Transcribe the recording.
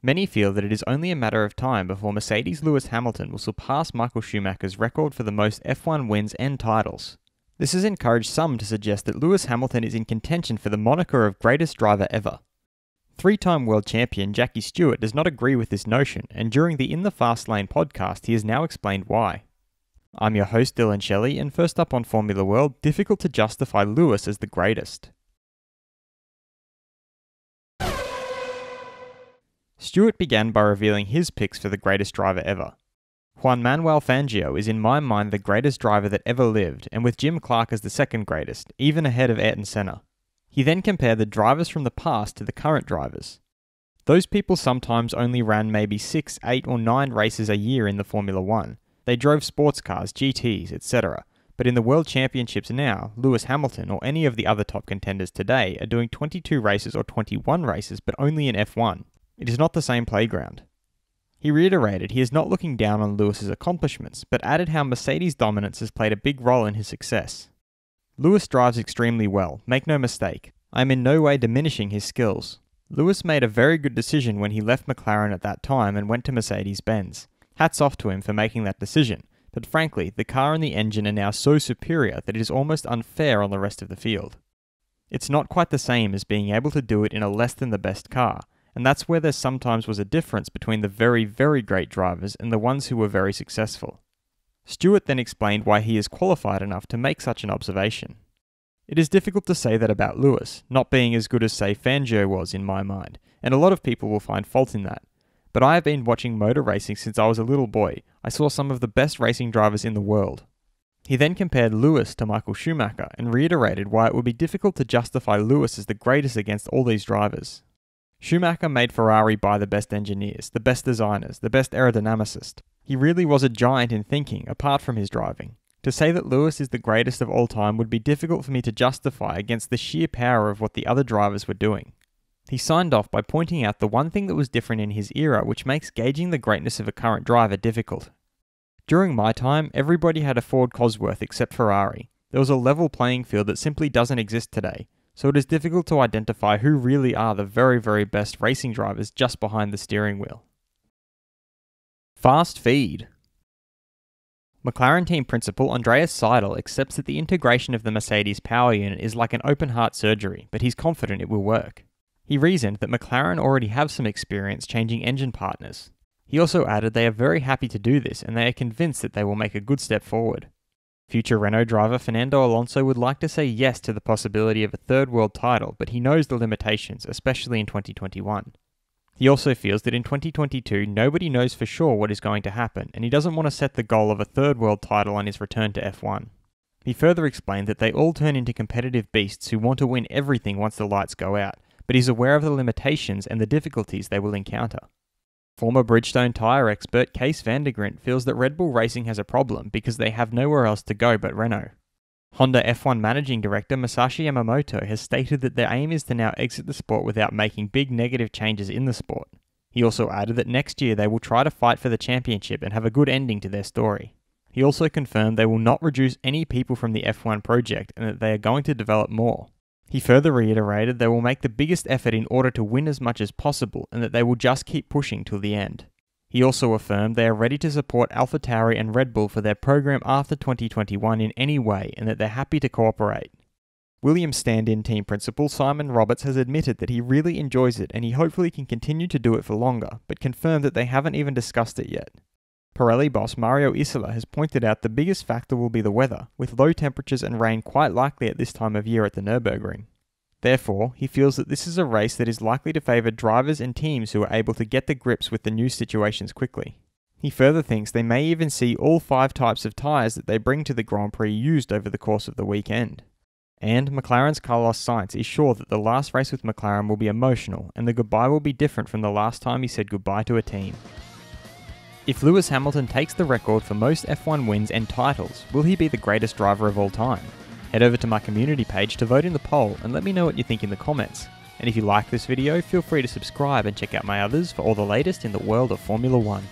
Many feel that it is only a matter of time before Mercedes' Lewis Hamilton will surpass Michael Schumacher's record for the most F1 wins and titles. This has encouraged some to suggest that Lewis Hamilton is in contention for the moniker of greatest driver ever. Three-time world champion Jackie Stewart does not agree with this notion, and during the In the Fast Lane podcast he has now explained why. I'm your host Dillon Shelley, and first up on Formula World, difficult to justify Lewis as the greatest. Stewart began by revealing his picks for the greatest driver ever. Juan Manuel Fangio is in my mind the greatest driver that ever lived, and with Jim Clark as the second greatest, even ahead of Ayrton Senna. He then compared the drivers from the past to the current drivers. Those people sometimes only ran maybe 6, 8 or 9 races a year in the Formula 1. They drove sports cars, GTs, etc. But in the World Championships now, Lewis Hamilton or any of the other top contenders today are doing 22 races or 21 races, but only in F1. It is not the same playground. He reiterated he is not looking down on Lewis's accomplishments, but added how Mercedes' dominance has played a big role in his success. Lewis drives extremely well, make no mistake. I am in no way diminishing his skills. Lewis made a very good decision when he left McLaren at that time and went to Mercedes-Benz. Hats off to him for making that decision, but frankly, the car and the engine are now so superior that it is almost unfair on the rest of the field. It's not quite the same as being able to do it in a less than the best car, and that's where there sometimes was a difference between the very, very great drivers and the ones who were very successful. Stewart then explained why he is qualified enough to make such an observation. It is difficult to say that about Lewis, not being as good as say Fangio was in my mind, and a lot of people will find fault in that. But I have been watching motor racing since I was a little boy. I saw some of the best racing drivers in the world. He then compared Lewis to Michael Schumacher and reiterated why it would be difficult to justify Lewis as the greatest against all these drivers. Schumacher made Ferrari buy the best engineers, the best designers, the best aerodynamicist. He really was a giant in thinking, apart from his driving. To say that Lewis is the greatest of all time would be difficult for me to justify against the sheer power of what the other drivers were doing. He signed off by pointing out the one thing that was different in his era which makes gauging the greatness of a current driver difficult. During my time, everybody had a Ford Cosworth except Ferrari. There was a level playing field that simply doesn't exist today. So it is difficult to identify who really are the very, very best racing drivers just behind the steering wheel. Fast feed. McLaren team principal Andreas Seidel accepts that the integration of the Mercedes power unit is like an open heart surgery, but he's confident it will work. He reasoned that McLaren already have some experience changing engine partners. He also added they are very happy to do this and they are convinced that they will make a good step forward. Future Renault driver Fernando Alonso would like to say yes to the possibility of a third world title, but he knows the limitations, especially in 2021. He also feels that in 2022 nobody knows for sure what is going to happen, and he doesn't want to set the goal of a third world title on his return to F1. He further explained that they all turn into competitive beasts who want to win everything once the lights go out, but he's aware of the limitations and the difficulties they will encounter. Former Bridgestone tyre expert Kees van der Grint feels that Red Bull Racing has a problem because they have nowhere else to go but Renault. Honda F1 Managing Director Masashi Yamamoto has stated that their aim is to now exit the sport without making big negative changes in the sport. He also added that next year they will try to fight for the championship and have a good ending to their story. He also confirmed they will not reduce any people from the F1 project and that they are going to develop more. He further reiterated they will make the biggest effort in order to win as much as possible and that they will just keep pushing till the end. He also affirmed they are ready to support AlphaTauri and Red Bull for their program after 2021 in any way and that they're happy to cooperate. Williams stand-in team principal Simon Roberts has admitted that he really enjoys it and he hopefully can continue to do it for longer, but confirmed that they haven't even discussed it yet. Pirelli boss Mario Isola has pointed out the biggest factor will be the weather, with low temperatures and rain quite likely at this time of year at the Nürburgring. Therefore, he feels that this is a race that is likely to favour drivers and teams who are able to get the grips with the new situations quickly. He further thinks they may even see all 5 types of tyres that they bring to the Grand Prix used over the course of the weekend. And McLaren's Carlos Sainz is sure that the last race with McLaren will be emotional and the goodbye will be different from the last time he said goodbye to a team. If Lewis Hamilton takes the record for most F1 wins and titles, will he be the greatest driver of all time? Head over to my community page to vote in the poll and let me know what you think in the comments. And if you like this video, feel free to subscribe and check out my others for all the latest in the world of Formula 1.